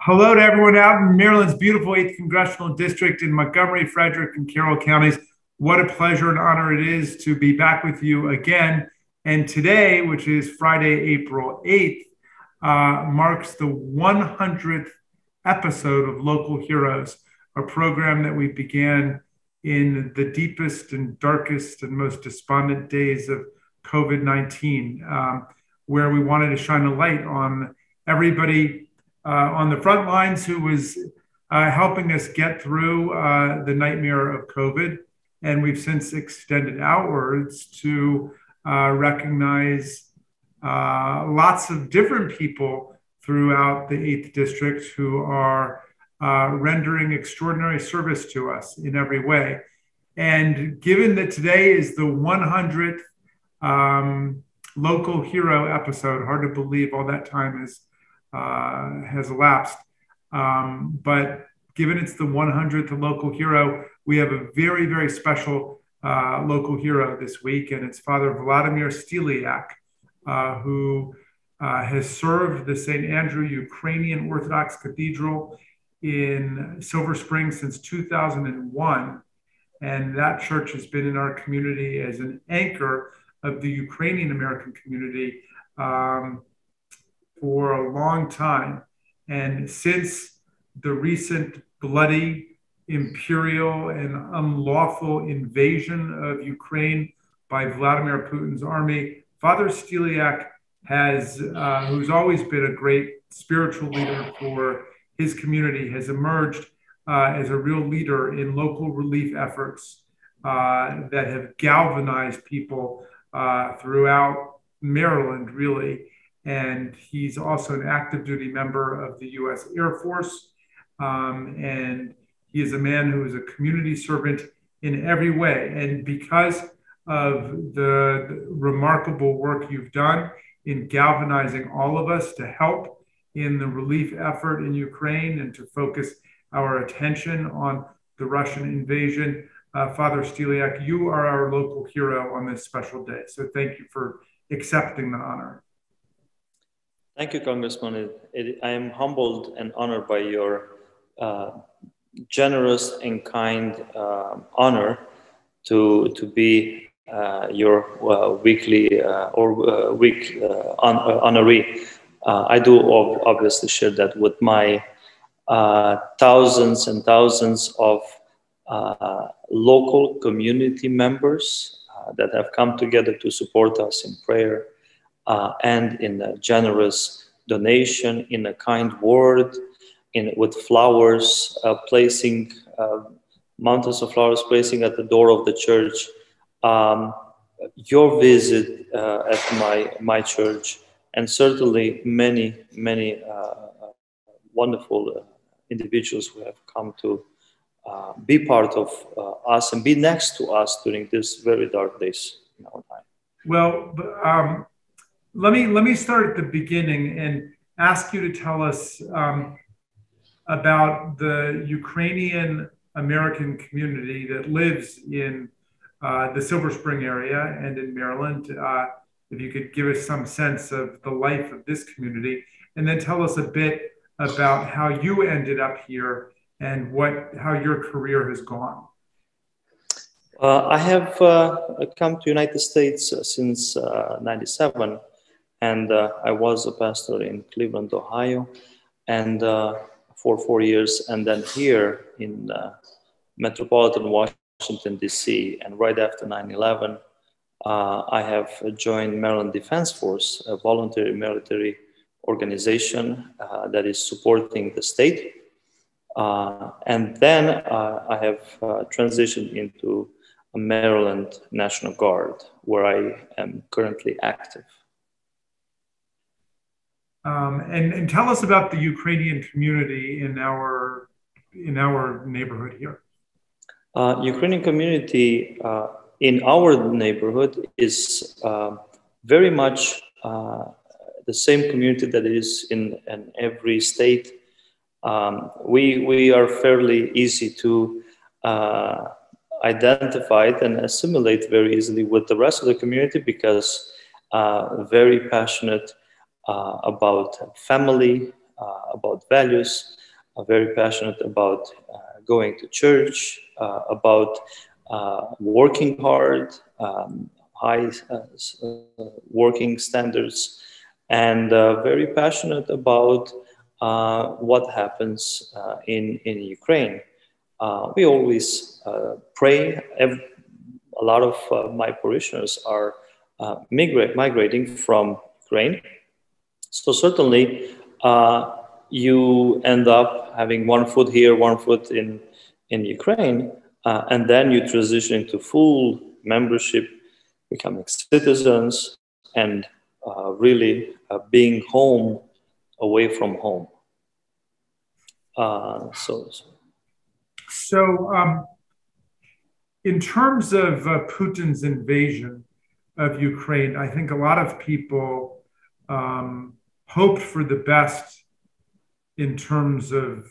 Hello to everyone out in Maryland's beautiful 8th Congressional District in Montgomery, Frederick, and Carroll counties. What a pleasure and honor it is to be back with you again. And today, which is Friday, April 8th, marks the 100th episode of Local Heroes, a program that we began in the deepest and darkest and most despondent days of COVID-19, where we wanted to shine a light on everybody on the front lines who was helping us get through the nightmare of COVID. And we've since extended outwards to recognize lots of different people throughout the 8th District who are rendering extraordinary service to us in every way. And given that today is the 100th Local Hero episode, hard to believe all that time has elapsed. But given it's the 100th Local Hero, we have a very, very special local hero this week, and it's Father Volodymyr Steliac, who has served the St. Andrew Ukrainian Orthodox Cathedral in Silver Spring since 2001. And that church has been in our community as an anchor of the Ukrainian American community for a long time. And since the recent bloody, imperial, and unlawful invasion of Ukraine by Vladimir Putin's army, Father Steliac who's always been a great spiritual leader for his community, has emerged as a real leader in local relief efforts that have galvanized people throughout Maryland, really. And he's also an active duty member of the U.S. Air Force. And he is a man who is a community servant in every way. And because of the remarkable work you've done in galvanizing all of us to help in the relief effort in Ukraine and to focus our attention on the Russian invasion, Father Steliac, you are our local hero on this special day. So thank you for accepting the honor. Thank you, Congressman. I am humbled and honored by your generous and kind honor to be your weekly honoree. I do obviously share that with my thousands and thousands of local community members that have come together to support us in prayer and in a generous donation, in a kind word, with flowers, placing mountains of flowers, placing at the door of the church. Your visit at my church, and certainly many wonderful individuals who have come to be part of us and be next to us during these very dark days in our time. Well, let me start at the beginning and ask you to tell us about the Ukrainian American community that lives in the Silver Spring area and in Maryland. If you could give us some sense of the life of this community, and then tell us a bit about how you ended up here and how your career has gone. I have come to United States since '97. And I was a pastor in Cleveland, Ohio, and for 4 years, and then here in metropolitan Washington, D.C. And right after 9/11, I have joined Maryland Defense Force, a voluntary military organization that is supporting the state. And then I have transitioned into a Maryland National Guard, where I am currently active. And tell us about the Ukrainian community in our neighborhood here. Ukrainian community in our neighborhood is very much the same community that is in every state. We are fairly easy to identify and assimilate very easily with the rest of the community because very passionate about family, about values, very passionate about going to church, about working hard, high working standards, and very passionate about what happens in Ukraine. We always pray. A lot of my parishioners are migrating from Ukraine. So certainly you end up having one foot here, one foot in Ukraine, and then you transition into full membership, becoming citizens, and really being home away from home. So in terms of Putin's invasion of Ukraine, I think a lot of people hoped for the best in terms of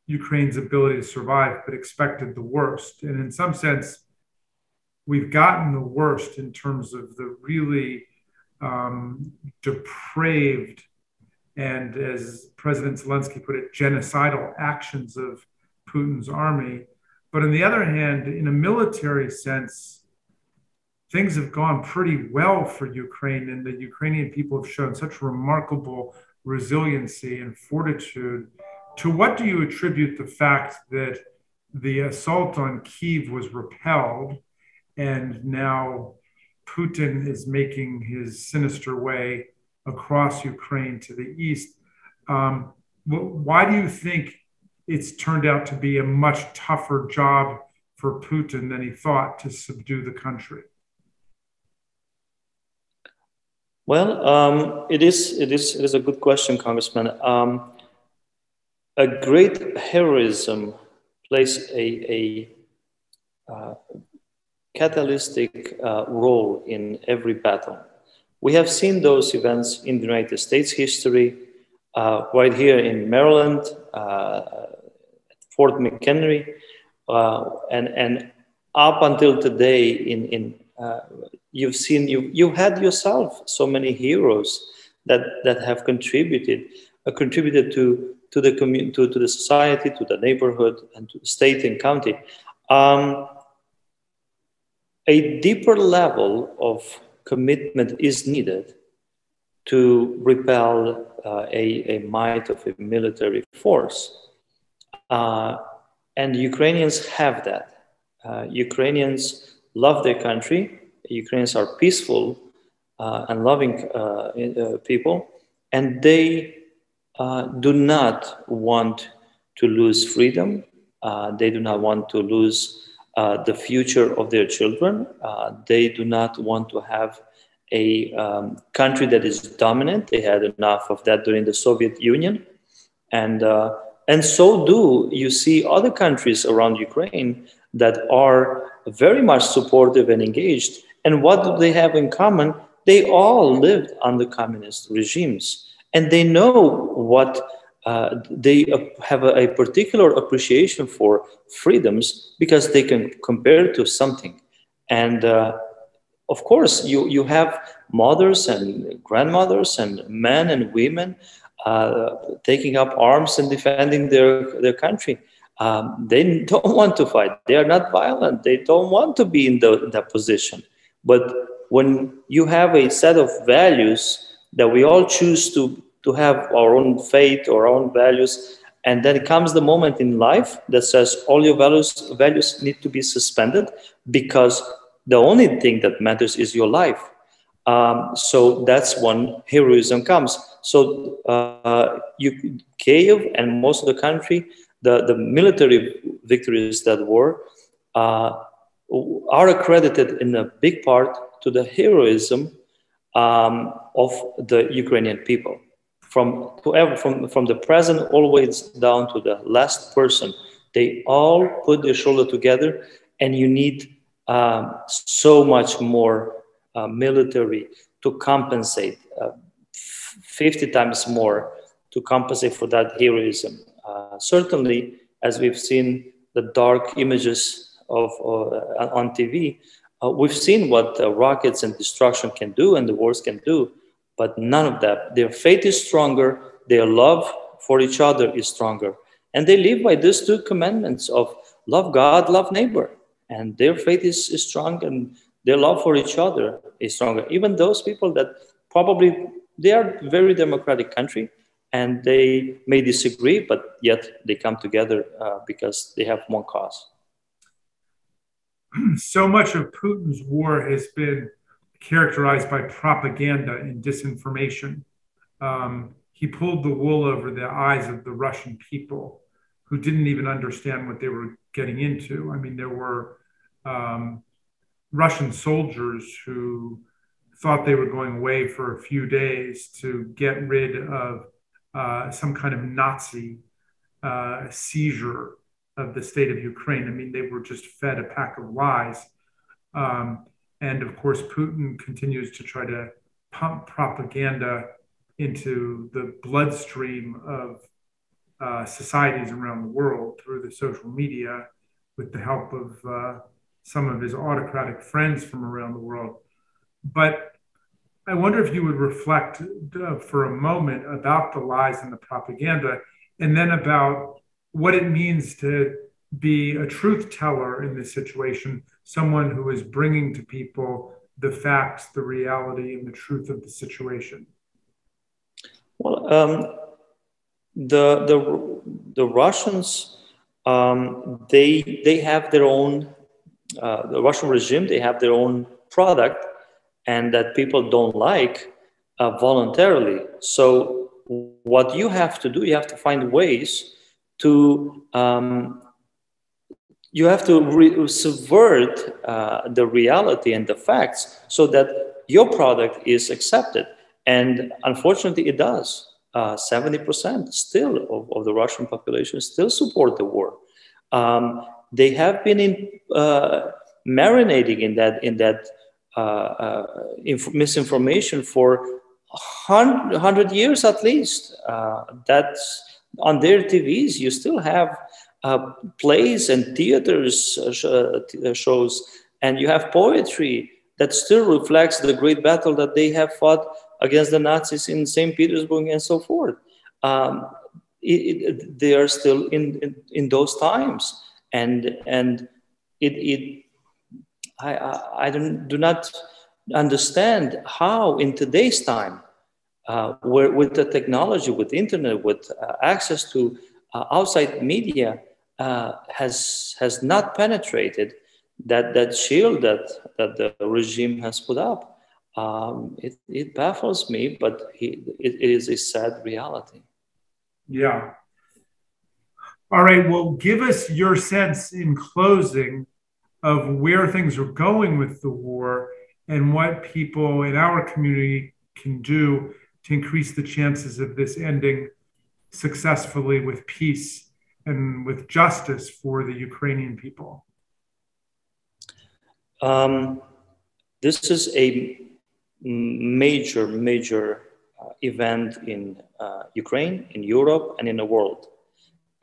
Ukraine's ability to survive, but expected the worst. And in some sense, we've gotten the worst in terms of the really depraved and, as President Zelensky put it, genocidal actions of Putin's army. But on the other hand, in a military sense, things have gone pretty well for Ukraine, and the Ukrainian people have shown such remarkable resiliency and fortitude. To what do you attribute the fact that the assault on Kyiv was repelled, and now Putin is making his sinister way across Ukraine to the east? Why do you think it's turned out to be a much tougher job for Putin than he thought to subdue the country? Well, it is a good question, Congressman. A great heroism plays a catalytic role in every battle. We have seen those events in the United States history, right here in Maryland, Fort McHenry, and up until today you've seen, you had yourself so many heroes that have contributed to the community, to the society, to the neighborhood, and to the state and county. A deeper level of commitment is needed to repel a might of a military force. And Ukrainians have that. Ukrainians love their country. Ukrainians are peaceful and loving people, and they do not want to lose freedom. They do not want to lose the future of their children. They do not want to have a country that is dominant. They had enough of that during the Soviet Union. And so do you see other countries around Ukraine that are very much supportive and engaged. And what do they have in common? They all lived under communist regimes, and they know what they have a particular appreciation for freedoms because they can compare it to something. And of course, you have mothers and grandmothers and men and women taking up arms and defending their country. They don't want to fight. They are not violent. They don't want to be in that position. But when you have a set of values that we all choose to have our own faith or our own values, and then comes the moment in life that says all your values need to be suspended because the only thing that matters is your life. So that's when heroism comes. So Kyiv and most of the country, the military victories that were, are accredited in a big part to the heroism of the Ukrainian people. From the president all the way down to the last person, they all put their shoulder together, and you need so much more military to compensate, 50 times more to compensate for that heroism. Certainly, as we've seen the dark images of on TV, we've seen what rockets and destruction can do and the wars can do, but none of that. Their faith is stronger, their love for each other is stronger. And they live by these two commandments of love God, love neighbor. And their faith is strong, and their love for each other is stronger. Even those people that probably, they are a very democratic country, and they may disagree, but yet they come together because they have one cause. So much of Putin's war has been characterized by propaganda and disinformation. He pulled the wool over the eyes of the Russian people, who didn't even understand what they were getting into. I mean, there were Russian soldiers who thought they were going away for a few days to get rid of some kind of Nazi seizure of the state of Ukraine. I mean, they were just fed a pack of lies. And of course, Putin continues to try to pump propaganda into the bloodstream of societies around the world through the social media, with the help of some of his autocratic friends from around the world. But I wonder if you would reflect for a moment about the lies and the propaganda, and then about what it means to be a truth teller in this situation, someone who is bringing to people the facts, the reality, and the truth of the situation. Well, the Russians, they have their own, the Russian regime, they have their own product, and that people don't like voluntarily. So what you have to do, you have to find ways to, you have to subvert the reality and the facts so that your product is accepted. And unfortunately, it does. 70% still of the Russian population still support the war. They have been marinating in that misinformation for 100 years at least. That's on their TVs. You still have plays and theaters shows, and you have poetry that still reflects the great battle that they have fought against the Nazis in St. Petersburg and so forth. They are still in those times, and I do not understand how in today's time, where with the technology, with internet, with access to outside media, has not penetrated that shield that the regime has put up. It baffles me, but it is a sad reality. Yeah. All right. Well, give us your sense in closing of where things are going with the war and what people in our community can do to increase the chances of this ending successfully with peace and with justice for the Ukrainian people. This is a major event in Ukraine, in Europe, and in the world.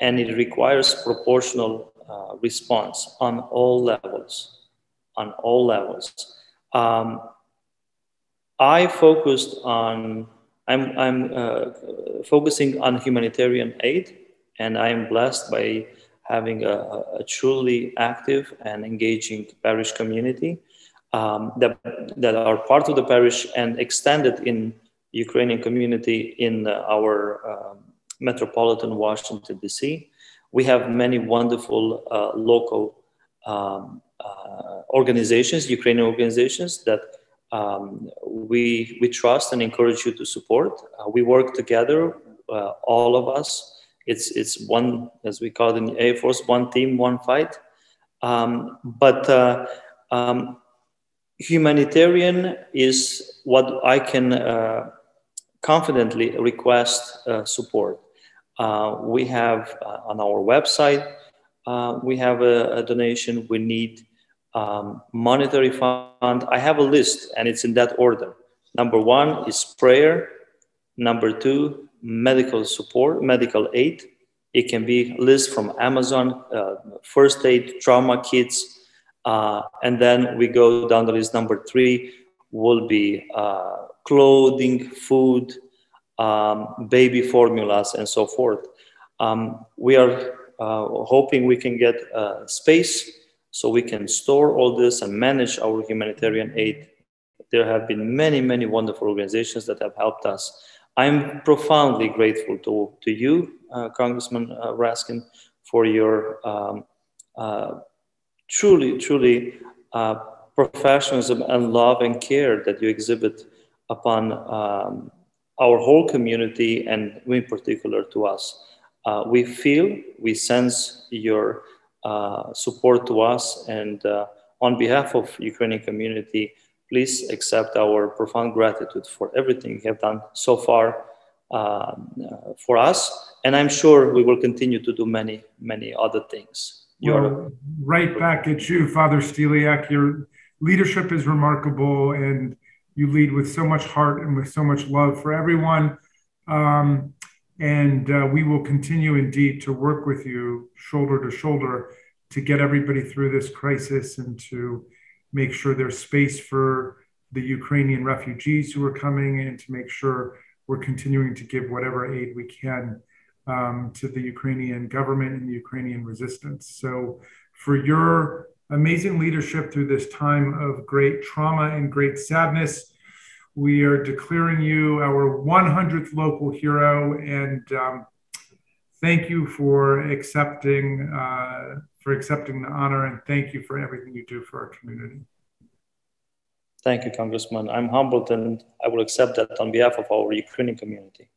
And it requires proportional response on all levels, I focused on, I'm focusing on humanitarian aid, and I am blessed by having a truly active and engaging parish community that are part of the parish and extended in Ukrainian community in our metropolitan Washington, D.C. We have many wonderful local organizations, Ukrainian organizations that we trust and encourage you to support. We work together, all of us. It's one, as we call it in the Air Force, one team, one fight. Humanitarian is what I can confidently request support. We have on our website, we have a donation. We need monetary fund. I have a list, and it's in that order. Number one is prayer. Number two, medical support, medical aid. It can be a list from Amazon, first aid, trauma kits. And then we go down the list. Number three will be clothing, food, baby formulas, and so forth. We are hoping we can get space so we can store all this and manage our humanitarian aid. There have been many, many wonderful organizations that have helped us. I'm profoundly grateful to you, Congressman Raskin, for your truly professionalism and love and care that you exhibit upon our whole community, and in particular to us. We sense your support to us, and on behalf of Ukrainian community, please accept our profound gratitude for everything you have done so far for us, and I'm sure we will continue to do many, many other things. Well, right back at you, Father Steliac. Your leadership is remarkable, and you lead with so much heart and with so much love for everyone. We will continue indeed to work with you shoulder to shoulder to get everybody through this crisis and to make sure there's space for the Ukrainian refugees who are coming, and to make sure we're continuing to give whatever aid we can to the Ukrainian government and the Ukrainian resistance. So for your amazing leadership through this time of great trauma and great sadness, we are declaring you our 100th local hero, and thank you for accepting the honor, and thank you for everything you do for our community. Thank you, Congressman. I'm humbled, and I will accept that on behalf of our Ukrainian community.